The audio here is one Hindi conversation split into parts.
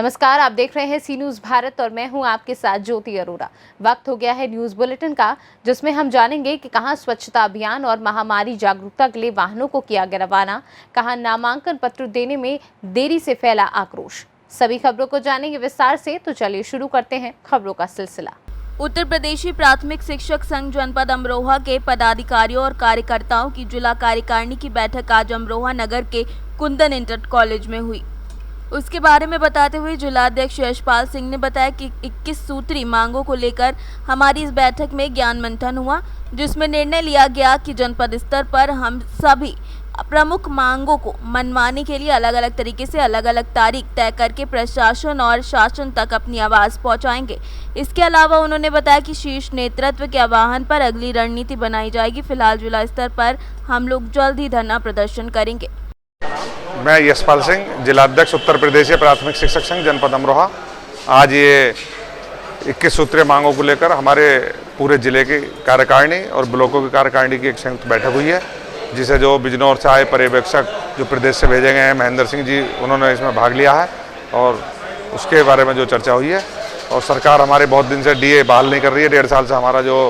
नमस्कार, आप देख रहे हैं सी न्यूज़ भारत और मैं हूं आपके साथ ज्योति अरोरा। वक्त हो गया है न्यूज़ बुलेटिन का, जिसमें हम जानेंगे कि कहां स्वच्छता अभियान और महामारी जागरूकता के लिए वाहनों को किया गया रवाना, कहां नामांकन पत्र देने में देरी से फैला आक्रोश। सभी खबरों को जानेंगे विस्तार से, तो चलिए शुरू करते हैं खबरों का सिलसिला। उत्तर प्रदेशी प्राथमिक शिक्षक संघ जनपद अमरोहा के पदाधिकारियों और कार्यकर्ताओं की जिला कार्यकारिणी की बैठक आज अमरोहा नगर के कुंदन इंटर कॉलेज में हुई। उसके बारे में बताते हुए जिलाध्यक्ष यशपाल सिंह ने बताया कि 21 सूत्री मांगों को लेकर हमारी इस बैठक में ज्ञान मंथन हुआ, जिसमें निर्णय लिया गया कि जनपद स्तर पर हम सभी प्रमुख मांगों को मनवाने के लिए अलग अलग तरीके से अलग अलग तारीख तय करके प्रशासन और शासन तक अपनी आवाज़ पहुंचाएंगे। इसके अलावा उन्होंने बताया कि शीर्ष नेतृत्व के आह्वान पर अगली रणनीति बनाई जाएगी। फिलहाल जिला स्तर पर हम लोग जल्द ही धरना प्रदर्शन करेंगे। मैं यशपाल सिंह, जिलाध्यक्ष उत्तर प्रदेश प्राथमिक शिक्षक संघ जनपद अमरोहा। आज ये 21 सूत्रीय मांगों को लेकर हमारे पूरे जिले की कार्यकारिणी और ब्लॉकों की कार्यकारिणी की एक संयुक्त बैठक हुई है, जिसे जो बिजनौर से आए पर्यवेक्षक जो प्रदेश से भेजे गए हैं महेंद्र सिंह जी, उन्होंने इसमें भाग लिया है और उसके बारे में जो चर्चा हुई है। और सरकार हमारे बहुत दिन से डीए बहाल नहीं कर रही है। 1.5 साल से हमारा जो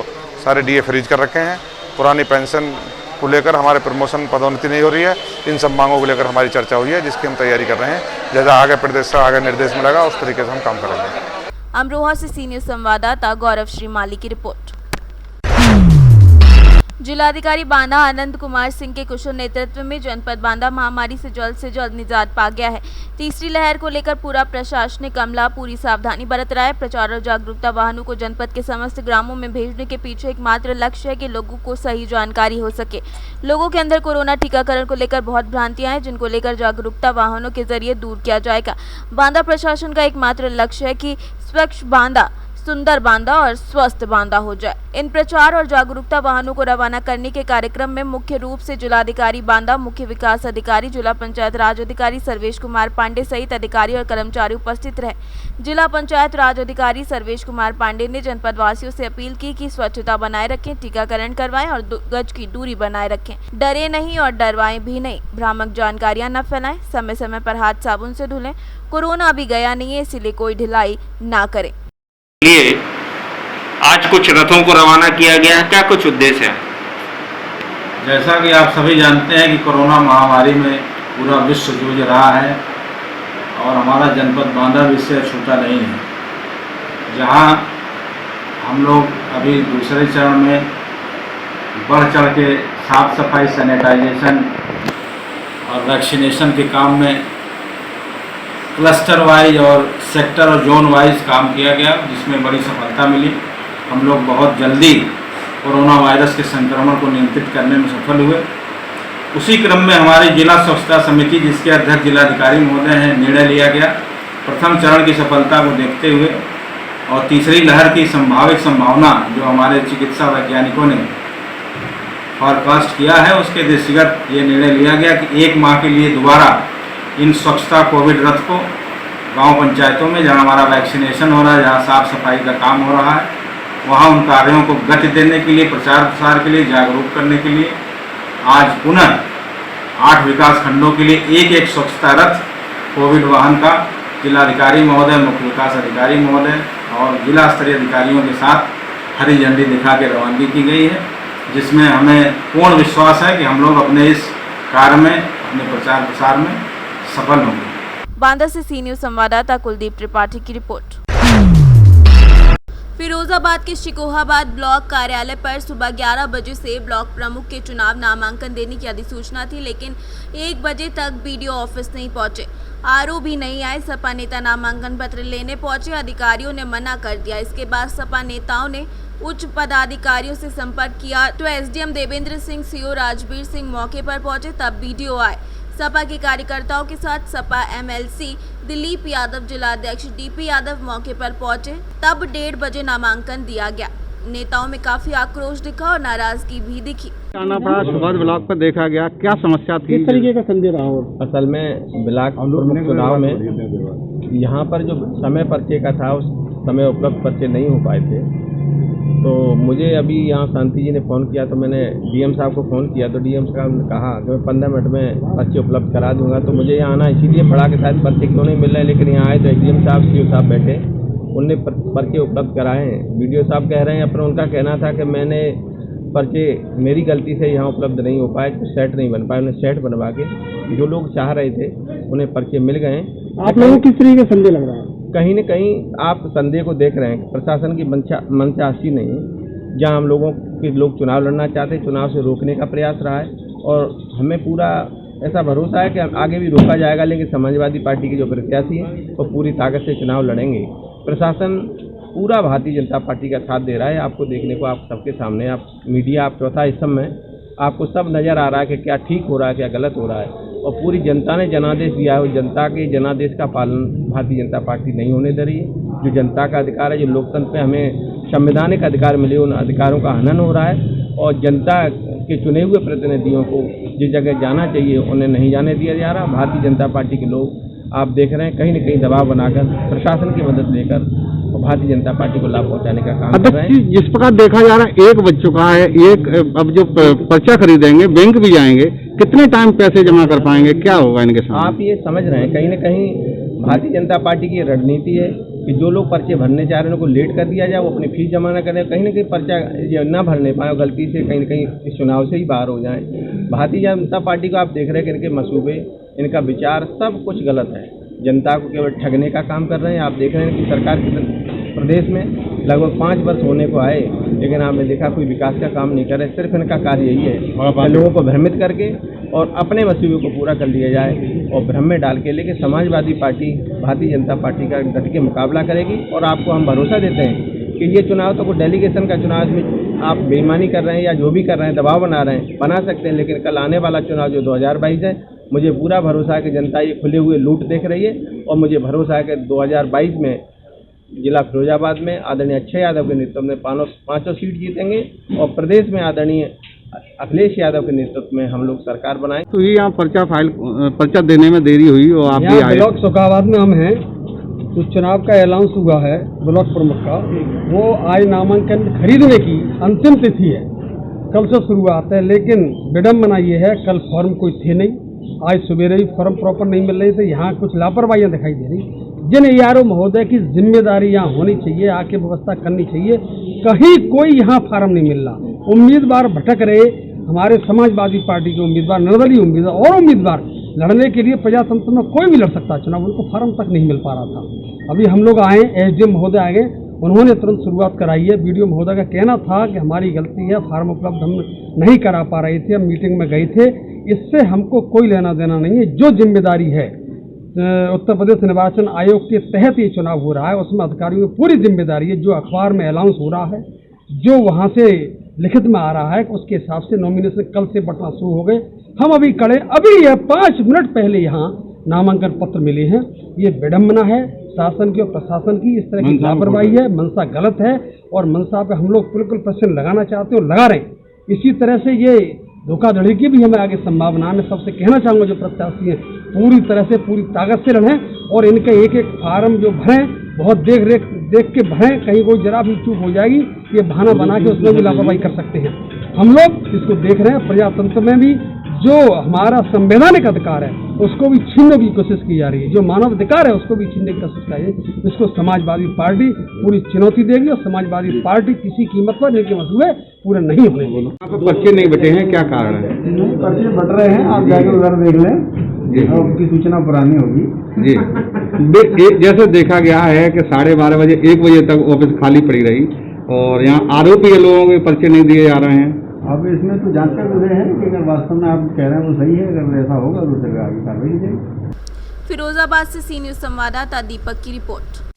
सारे डीए फ्रीज कर रखे हैं। पुरानी पेंशन को लेकर हमारे प्रमोशन पदोन्नति नहीं हो रही है। इन सब मांगों को लेकर हमारी चर्चा हुई है, जिसकी हम तैयारी कर रहे हैं। जैसा आगे प्रदेश से आगे निर्देश मिलेगा उस तरीके से हम काम करेंगे। अमरोहा से सीनियर संवाददाता गौरव श्रीमाली की रिपोर्ट। जिलाधिकारी बांदा आनंद कुमार सिंह के कुशल नेतृत्व में जनपद बांदा महामारी से जल्द निजात पा गया है। तीसरी लहर को लेकर पूरा प्रशासनिक अमला पूरी सावधानी बरत रहा है। प्रचार और जागरूकता वाहनों को जनपद के समस्त ग्रामों में भेजने के पीछे एकमात्र लक्ष्य है कि लोगों को सही जानकारी हो सके। लोगों के अंदर कोरोना टीकाकरण को लेकर बहुत भ्रांतियां हैं, जिनको लेकर जागरूकता वाहनों के जरिए दूर किया जाएगा। बांदा प्रशासन का एकमात्र लक्ष्य है कि स्वच्छ बांदा, सुंदर बांदा और स्वस्थ बांदा हो जाए। इन प्रचार और जागरूकता वाहनों को रवाना करने के कार्यक्रम में मुख्य रूप से जिलाधिकारी बांदा, मुख्य विकास अधिकारी, जिला पंचायत राज अधिकारी सर्वेश कुमार पांडे सहित अधिकारी और कर्मचारी उपस्थित रहे। जिला पंचायत राज अधिकारी सर्वेश कुमार पांडे ने जनपद वासियों से अपील की कि स्वच्छता बनाए रखें, टीकाकरण करवाएं और गज की दूरी बनाए रखें। डरे नहीं और डरवाएं भी नहीं, भ्रामक जानकारियां न फैलाएं, समय समय पर हाथ साबुन से धुलें। कोरोना अभी गया नहीं है, इसीलिए कोई ढिलाई ना करें। लिए आज कुछ रथों को रवाना किया गया है, क्या कुछ उद्देश्य है? जैसा कि आप सभी जानते हैं कि कोरोना महामारी में पूरा विश्व जूझ रहा है और हमारा जनपद बांदा भी इससे छूटा नहीं है। जहां हम लोग अभी दूसरे चरण में बढ़ चढ़ के साफ सफाई, सैनिटाइजेशन और वैक्सीनेशन के काम में क्लस्टर वाइज और सेक्टर और जोन वाइज काम किया गया, जिसमें बड़ी सफलता मिली। हम लोग बहुत जल्दी कोरोना वायरस के संक्रमण को नियंत्रित करने में सफल हुए। उसी क्रम में हमारी जिला स्वच्छता समिति, जिसके अध्यक्ष जिलाधिकारी महोदय हैं, निर्णय लिया गया प्रथम चरण की सफलता को देखते हुए और तीसरी लहर की संभावित संभावना जो हमारे चिकित्सा वैज्ञानिकों ने फॉरकास्ट किया है, उसके दृष्टिगत ये निर्णय लिया गया कि 1 माह के लिए दोबारा इन स्वच्छता कोविड रथ को गांव पंचायतों में, जहां हमारा वैक्सीनेशन हो रहा है, जहां साफ सफाई का काम हो रहा है, वहां उन कार्यों को गति देने के लिए, प्रचार प्रसार के लिए, जागरूक करने के लिए आज पुनः 8 विकास खंडों के लिए एक स्वच्छता रथ कोविड वाहन का जिलाधिकारी महोदय, मुख्य विकास अधिकारी महोदय और जिला स्तरीय अधिकारियों के साथ हरी झंडी दिखा के रवानगी की गई है, जिसमें हमें पूर्ण विश्वास है कि हम लोग अपने इस कार्य में, अपने प्रचार प्रसार में सफल होंगे। बांदा से सी न्यूज़ संवाददाता कुलदीप त्रिपाठी की रिपोर्ट। फिरोजाबाद के शिकोहाबाद ब्लॉक कार्यालय पर सुबह 11 बजे से ब्लॉक प्रमुख के चुनाव नामांकन देने की अधिसूचना थी, लेकिन 1 बजे तक बीडीओ ऑफिस नहीं पहुंचे, आरओ भी नहीं आए। सपा नेता नामांकन पत्र लेने पहुंचे, अधिकारियों ने मना कर दिया। इसके बाद सपा नेताओं ने उच्च पदाधिकारियों से संपर्क किया तो एसडीएम देवेंद्र सिंह, सीओ राजवीर सिंह मौके पर पहुंचे, तब बीडीओ आए। सपा के कार्यकर्ताओं के साथ सपा एमएलसी दिलीप यादव, जिलाध्यक्ष डीपी यादव मौके पर पहुंचे, तब 1:30 बजे नामांकन दिया गया। नेताओं में काफी आक्रोश दिखा और नाराजगी भी दिखी। सुबह ब्लॉक पर देखा गया, क्या समस्या थी, किस तरीके का संदेह रहा? असल में ब्लॉक प्रमुख चुनाव में यहाँ पर जो समय पर्चे का था, उस समय उपलब्ध पर्चे नहीं हो पाए थे, तो मुझे अभी यहाँ शांति जी ने फ़ोन किया तो मैंने डीएम साहब को फ़ोन किया तो डीएम साहब ने कहा कि मैं 15 मिनट में पर्चे उपलब्ध करा दूंगा। तो मुझे यहाँ आना इसीलिए पड़ा कि शायद पर्चे क्यों नहीं मिल रहे हैं, लेकिन यहाँ आए तो एसडीएम साहब सीओ साहब बैठे, उनने पर्चे उपलब्ध कराए हैं। वीडियो साहब कह रहे हैं अपना, उनका कहना था कि मैंने पर्चे मेरी गलती से यहाँ उपलब्ध नहीं हो पाए, तो सेट नहीं बन पाए। उन्हें सेट बनवा के जो लोग चाह रहे थे उन्हें पर्चे मिल गए। आप लोगों को किस तरीके का संदेह लग रहा है? कहीं न कहीं आप संदेह को देख रहे हैं, प्रशासन की मंशा नहीं है। जहाँ हम लोगों के लोग चुनाव लड़ना चाहते हैं, चुनाव से रोकने का प्रयास रहा है और हमें पूरा ऐसा भरोसा है कि आगे भी रोका जाएगा, लेकिन समाजवादी पार्टी के जो प्रत्याशी हैं वो पूरी ताकत से चुनाव लड़ेंगे। प्रशासन पूरा भारतीय जनता पार्टी का साथ दे रहा है। आपको देखने को आप सबके सामने, आप मीडिया, आप चौथा इस समय आपको सब नज़र आ रहा है कि क्या ठीक हो रहा है, क्या गलत हो रहा है। और पूरी जनता ने जनादेश दिया है, जनता के जनादेश का पालन भारतीय जनता पार्टी नहीं होने दे रही है। जो जनता का अधिकार है, जो लोकतंत्र पे हमें संवैधानिक अधिकार मिले, उन अधिकारों का हनन हो रहा है और जनता के चुने हुए प्रतिनिधियों को जिस जगह जाना चाहिए उन्हें नहीं जाने दिया जा रहा। भारतीय जनता पार्टी के लोग आप देख रहे हैं कहीं न कहीं दबाव बनाकर प्रशासन की मदद लेकर और भारतीय जनता पार्टी को लाभ पहुंचाने का काम कर रहे हैं। जिस प्रकार देखा जा रहा है, एक बच चुका है, एक अब जो पर्चा खरीदेंगे बैंक भी जाएंगे, कितने टाइम पैसे जमा कर पाएंगे, क्या होगा इनके साथ? आप ये समझ रहे हैं कहीं न कहीं भारतीय जनता पार्टी की रणनीति है कि जो लोग पर्चे भरने चाह रहे हैं उनको लेट कर दिया जाए, वो अपनी फीस जमा न करें, कहीं न कहीं पर्चा न भरने पाए, गलती से कहीं न कहीं इस चुनाव से ही बाहर हो जाएं। भारतीय जनता पार्टी को आप देख रहे हैं कि इनके मंसूबे, इनका विचार सब कुछ गलत है। जनता को केवल ठगने का काम कर रहे हैं। आप देख रहे हैं कि सरकार प्रदेश में लगभग 5 वर्ष होने को आए, लेकिन आपने देखा कोई विकास का काम नहीं कर रहे। सिर्फ इनका कार्य यही है कि लोगों को भ्रमित करके और अपने मंसूबे को पूरा कर लिया जाए और भ्रम में डाल के। लेकिन समाजवादी पार्टी भारतीय जनता पार्टी का डट के मुकाबला करेगी और आपको हम भरोसा देते हैं कि ये चुनाव तो कोई डेलीगेशन का चुनाव, इसमें आप बेईमानी कर रहे हैं या जो भी कर रहे हैं, दबाव बना रहे हैं, बना सकते हैं। लेकिन कल आने वाला चुनाव जो 2022 है, मुझे पूरा भरोसा है कि जनता ये खुले हुए लूट देख रही है और मुझे भरोसा है कि 2022 में जिला फिरोजाबाद में आदरणीय अक्षय यादव के नेतृत्व में पांचों सीट जीतेंगे और प्रदेश में आदरणीय अखिलेश यादव के नेतृत्व में हम लोग सरकार बनाएं। तो ये यहाँ पर्चा देने में देरी हुई और आप भी आए। ब्लॉक शोकाबाद में हम हैं, तो चुनाव का अनाउंस हुआ है ब्लॉक प्रमुख का, वो आज नामांकन खरीदने की अंतिम तिथि है, कल से शुरुआत है। लेकिन विडम्बना ये है, कल फॉर्म कोई थे नहीं, आज सवेरे ही फॉर्म प्रॉपर नहीं मिल रही थे। यहाँ कुछ लापरवाहियाँ दिखाई दे रही। जिन ERO महोदय की जिम्मेदारी यहाँ होनी चाहिए, आके व्यवस्था करनी चाहिए, कहीं कोई यहाँ फार्म नहीं मिल रहा। उम्मीदवार भटक रहे, हमारे समाजवादी पार्टी के उम्मीदवार, निर्दलीय उम्मीदवार और उम्मीदवार लड़ने के लिए प्रजातंत्र में कोई भी लड़ सकता है चुनाव, उनको फार्म तक नहीं मिल पा रहा था। अभी हम लोग आए, SDM महोदय आ गए, उन्होंने तुरंत शुरुआत कराई है। BDO महोदय का कहना था कि हमारी गलती है, फार्म उपलब्ध हम नहीं करा पा रहे थे, हम मीटिंग में गए थे, इससे हमको कोई लेना देना नहीं है। जो जिम्मेदारी है उत्तर प्रदेश निर्वाचन आयोग के तहत ये चुनाव हो रहा है, उसमें अधिकारियों की पूरी जिम्मेदारी है। जो अखबार में अनाउंस हो रहा है, जो वहाँ से लिखित में आ रहा है, उसके हिसाब से नॉमिनेशन कल से बटना शुरू हो गए। हम अभी कड़े, अभी यह 5 मिनट पहले यहाँ नामांकन पत्र मिले हैं। ये विडम्बना है शासन की और प्रशासन की, इस तरह की लापरवाही है, मंशा गलत है और मंशा पे हम लोग बिल्कुल प्रश्न लगाना चाहते हैं और लगा रहे हैं। इसी तरह से ये धोखाधड़ी की भी हमें आगे संभावना है। मैं सबसे कहना चाहूँगा जो प्रत्याशी हैं, पूरी तरह से पूरी ताकत से लड़ें और इनके एक एक फार्म जो भरें बहुत देख के भरें, कहीं कोई जरा भी चूक हो जाएगी ये बहाना बना के उसमें भी लापरवाही कर सकते हैं। हम लोग इसको देख रहे हैं। प्रजातंत्र में भी जो हमारा संवैधानिक अधिकार है उसको भी छीनने की कोशिश की जा रही है, जो मानव अधिकार है उसको भी छीनने की कोशिश की जा रही है। इसको समाजवादी पार्टी पूरी चुनौती देगी और समाजवादी पार्टी किसी कीमत पर इनके मंसूबे पूरे नहीं होने देगी। पर्चे नहीं बटे हैं, क्या कारण है? पर्चे बट रहे हैं, आप जाकर उधर देख लें, उनकी सूचना पुरानी होगी जी। जैसे देखा गया है कि 12:30 बजे 1 बजे तक ऑफिस खाली पड़ी रही और यहाँ आरोपी लोगों के पर्चे नहीं दिए जा रहे हैं। अब इसमें तो जांच कर रहे हैं कि अगर वास्तव में आप कह रहे हैं वो सही है, अगर ऐसा होगा तो उस जगह आगे कार्रवाई की जाएगी। फिरोजाबाद से सी न्यूज संवाददाता दीपक की रिपोर्ट।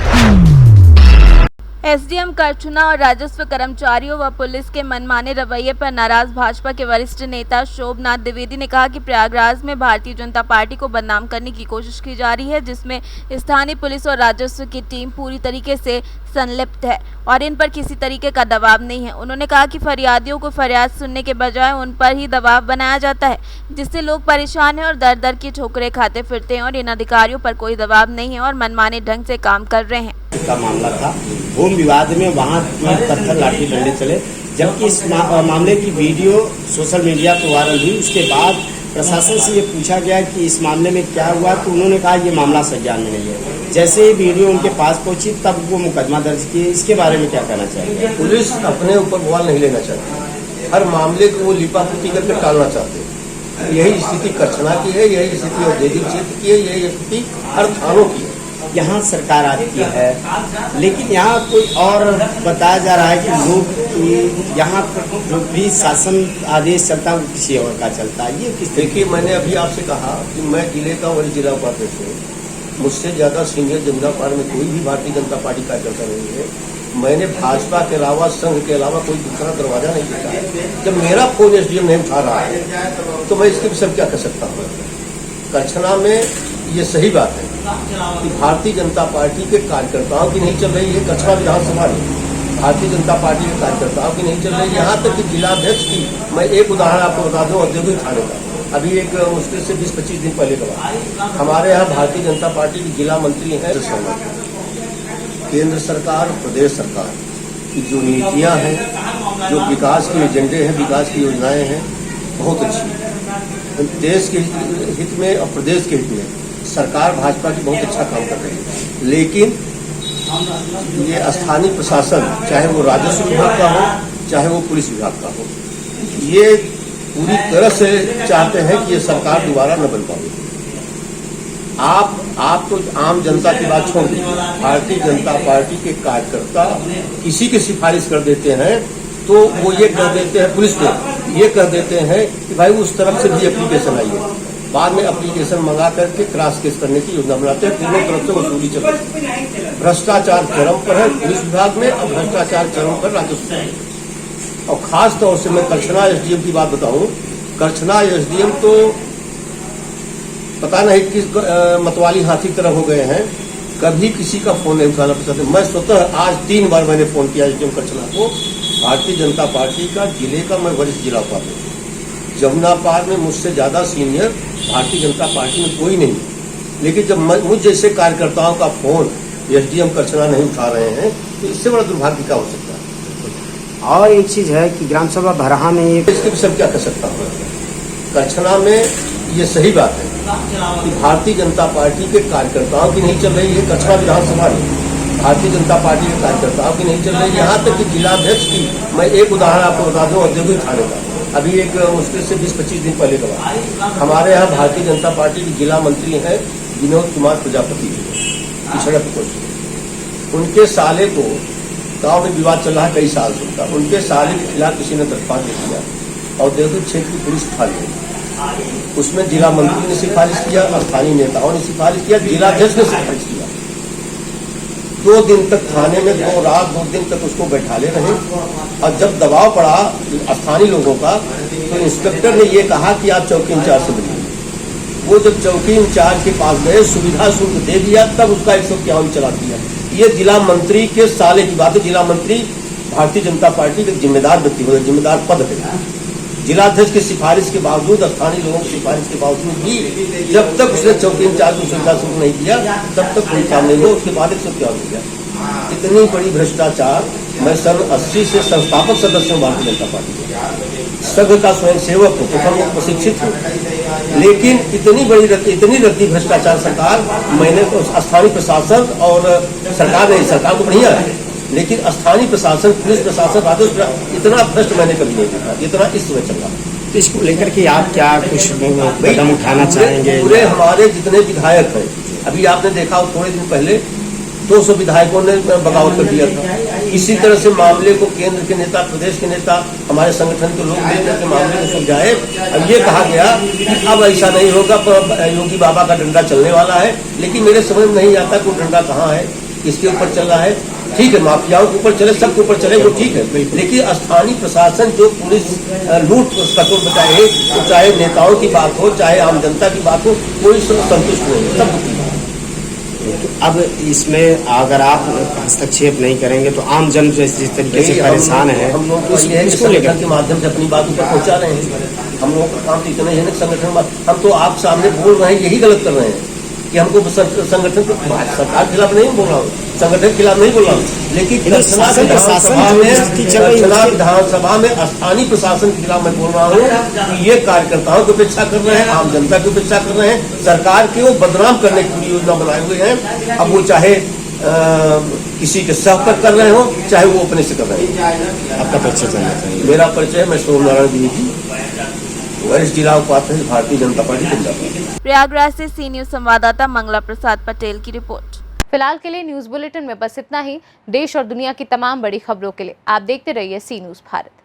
SDM करछुना और राजस्व कर्मचारियों व पुलिस के मनमाने रवैये पर नाराज भाजपा के वरिष्ठ नेता शोभनाथ द्विवेदी ने कहा कि प्रयागराज में भारतीय जनता पार्टी को बदनाम करने की कोशिश की जा रही है, जिसमें स्थानीय पुलिस और राजस्व की टीम पूरी तरीके से संलिप्त है और इन पर किसी तरीके का दबाव नहीं है। उन्होंने कहा कि फरियादियों को फरियाद सुनने के बजाय उन पर ही दबाव बनाया जाता है, जिससे लोग परेशान हैं और दर दर की ठोकरें खाते फिरते हैं और इन अधिकारियों पर कोई दबाव नहीं है और मनमाने ढंग से काम कर रहे हैं। का मामला था। भूमि विवाद में वहाँ पत्थर लाठी डंडे चले, जबकि इस मामले की वीडियो सोशल मीडिया पर वायरल हुई। उसके बाद प्रशासन से ये पूछा गया कि इस मामले में क्या हुआ, तो उन्होंने कहा ये मामला संज्ञान में नहीं है। जैसे ही वीडियो उनके पास पहुंची तब वो मुकदमा दर्ज किए। इसके बारे में क्या कहना चाहिए? पुलिस अपने ऊपर बवाल नहीं लेना चाहती, हर मामले को वो लिपापोती करके टालना चाहते हैं। यही स्थिति करछना की है, यही स्थिति औद्योगिक क्षेत्र की है, यही स्थिति हर थानों की है। यहाँ सरकार आपकी है, लेकिन यहाँ कोई और बताया जा रहा है कि लोग यहाँ पर जो भी शासन आदेश चलता है वो किसी और का चलता है। ये किस? देखिए, मैंने अभी आपसे कहा कि मैं जिले का वरिष्ठ जिला उपाध्यक्ष हूँ। मुझसे ज़्यादा सीनियर जनता पार्टी में कोई भी भारतीय जनता पार्टी कार्यकर्ता नहीं है। मैंने भाजपा के अलावा, संघ के अलावा कोई दूसरा दरवाजा नहीं देखा। जब मेरा फोन एसडीएम नहीं उठा रहा है तो मैं इसके विषय क्या कर सकता हूँ? करछना में ये सही बात है कि भारतीय जनता पार्टी के कार्यकर्ताओं की नहीं चल रही है। करछना विधानसभा में भारतीय जनता पार्टी के कार्यकर्ताओं की नहीं चल रही है। यहाँ तक कि जिलाध्यक्ष की, मैं एक उदाहरण आपको बता दूं औद्योगिक थाने का, अभी एक मुश्किल से 20-25 दिन पहले का बात। हमारे यहाँ भारतीय जनता पार्टी की जिला मंत्री हैं। केंद्र सरकार, प्रदेश सरकार की जो नीतियाँ हैं, जो विकास के एजेंडे हैं, विकास की योजनाएं हैं, बहुत अच्छी है। देश के हित में और प्रदेश के हित में सरकार भाजपा की बहुत अच्छा काम कर रही है। लेकिन ये स्थानीय प्रशासन, चाहे वो राजस्व विभाग का हो, चाहे वो पुलिस विभाग का हो, ये पूरी तरह से चाहते हैं कि ये सरकार दोबारा न बन पाए। आप तो आम जनता की बात छोड़ दीजिए, भारतीय जनता पार्टी के कार्यकर्ता किसी की सिफारिश कर देते हैं तो वो ये कह देते हैं, पुलिस को ये कह देते हैं कि भाई उस तरफ से भी एप्लीकेशन आई है। बाद में एप्लीकेशन मंगा करके क्रॉस केस करने की योजना बनाते हैं। दोनों तरफ से वसूली चल रही है। भ्रष्टाचार चरम पर है पुलिस विभाग में और भ्रष्टाचार चरम पर राजस्व में। और खास तौर से मैं करछना एसडीएम की बात बताऊं, करछना एसडीएम तो पता नहीं किस मतवाली हाथी तरह हो गए हैं, कभी किसी का फोन नहीं उठाना पसंद है। मैं स्वतः आज 3 बार मैंने फोन किया एसडीएम करछना को। भारतीय जनता पार्टी का जिले का मैं वरिष्ठ जिला उपाध्यक्ष, जमुना पार में मुझसे ज्यादा सीनियर भारतीय जनता पार्टी में कोई नहीं। लेकिन जब मुझ जैसे कार्यकर्ताओं का फोन एसडीएम करछना नहीं उठा रहे हैं तो इससे बड़ा दुर्भाग्य क्या हो सकता है? और एक चीज है कि ग्राम सभा भरहा में इसके विषय क्या कर सकता हूँ? करछना में ये सही बात है कि भारतीय जनता पार्टी के कार्यकर्ताओं की नहीं चल रही है। करछना विधानसभा में भारतीय जनता पार्टी के कार्यकर्ताओं की नहीं चल रही है। यहाँ तक कि जिलाध्यक्ष की, मैं एक उदाहरण आपको बता दूं औद्योगिक थाने का, अभी एक मुश्किल से 20-25 दिन पहले का बात। हमारे यहाँ भारतीय जनता पार्टी के जिला मंत्री हैं विनोद कुमार प्रजापति, पिछड़ा प्रकोष्ठ। उनके साले को गांव में विवाद चल रहा है कई साल से उनका, उनके साले के खिलाफ किसी ने तत्पाल नहीं किया। औद्योगिक क्षेत्र की पुलिस उठा ली, उसमें जिला मंत्री ने सिफारिश किया, स्थानीय नेताओं ने सिफारिश किया, जिलाध्यक्ष ने सिफारिश किया। 2 दिन तक थाने में 2 रात 2 दिन तक उसको बैठाले रहे। और जब दबाव पड़ा स्थानीय लोगों का तो इंस्पेक्टर ने ये कहा कि आप चौकी इंचार्ज से मिलिए। वो जब चौकी इंचार्ज के पास गए, सुविधा शुल्क दे दिया, तब उसका 151 चला दिया। ये जिला मंत्री के साले की बात है। जिला मंत्री भारतीय जनता पार्टी के जिम्मेदार व्यक्ति हो, जिम्मेदार पद है। जिलाध्यक्ष की सिफारिश के बावजूद, स्थानीय लोगों की सिफारिश के बावजूद भी जब तक उसने चौकी इंचार्ज को सुविधा शुरू नहीं दिया तब तक कोई काम नहीं हुआ। उसके बाद 151 हो गया। इतनी बड़ी भ्रष्टाचार। मैं सन 80 से संस्थापक सदस्य हूँ भारतीय जनता पार्टी के, संघ का स्वयं सेवक हूँ, प्रथम प्रशिक्षित हूँ। लेकिन इतनी रद्दी भ्रष्टाचार सरकार, मैंने स्थानीय प्रशासन और सरकार तो बढ़िया है, लेकिन स्थानीय प्रशासन, पुलिस प्रशासन, राजस्व, इतना भ्रष्ट मैंने कभी नहीं देखा जितना इस समय चल रहा है। तो इसको लेकर के आप क्या कुछ कदम उठाना चाहेंगे? पूरे हमारे जितने विधायक हैं, अभी आपने देखा थोड़े दिन पहले 200 विधायकों ने बगावत कर दिया था। इसी तरह से मामले को केंद्र के नेता, प्रदेश के नेता, हमारे संगठन के लोग लेकर के मामले को सुलझाए। अब ये कहा गया कि अब ऐसा नहीं होगा, योगी बाबा का डंडा चलने वाला है। लेकिन मेरे समझ में नहीं आता कि वो डंडा कहाँ है, किसके ऊपर चल रहा है। ठीक है, माफियाओं के ऊपर चले, सबके ऊपर चले, वो ठीक है, लेकिन स्थानीय प्रशासन जो पुलिस लूट कटोर बचाए, तो चाहे नेताओं की बात हो, चाहे आम जनता की बात हो, कोई संतुष्ट नहीं है, सब। अब इसमें अगर आप हस्तक्षेप नहीं करेंगे तो आम जन जिस तरीके से परेशान है, हम लोग इसको लेकर के माध्यम से अपनी बात ऊपर पहुंचा रहे हैं। हम लोगों का काम तो इतना ही है ना, संगठन हम तो आप सामने बोल रहे हैं, यही गलत कर रहे हैं। कि हमको संगठन को सरकार के खिलाफ नहीं बोल रहा हूँ, संगठन के खिलाफ नहीं बोल रहा हूँ, लेकिन विधानसभा में स्थानीय प्रशासन के खिलाफ मैं बोल रहा हूँ कि ये कार्यकर्ताओं की उपेक्षा कर रहे हैं, आम जनता की उपेक्षा कर रहे हैं, सरकार के वो बदनाम करने की पूरी योजना बनाए हुए हैं। अब वो चाहे किसी के सह पर कर रहे हो, चाहे वो अपने से कर रहे हैं। आपका परिचय जानना चाहिए। मेरा परिचय, मैं सोमनारायण द्विवेदी, वरिष्ठ जिला उपाध्यक्ष भारतीय जनता पार्टी पंजाब। प्रयागराज से सी न्यूज संवाददाता मंगला प्रसाद पटेल की रिपोर्ट। फिलहाल के लिए न्यूज बुलेटिन में बस इतना ही। देश और दुनिया की तमाम बड़ी खबरों के लिए आप देखते रहिए सी न्यूज भारत।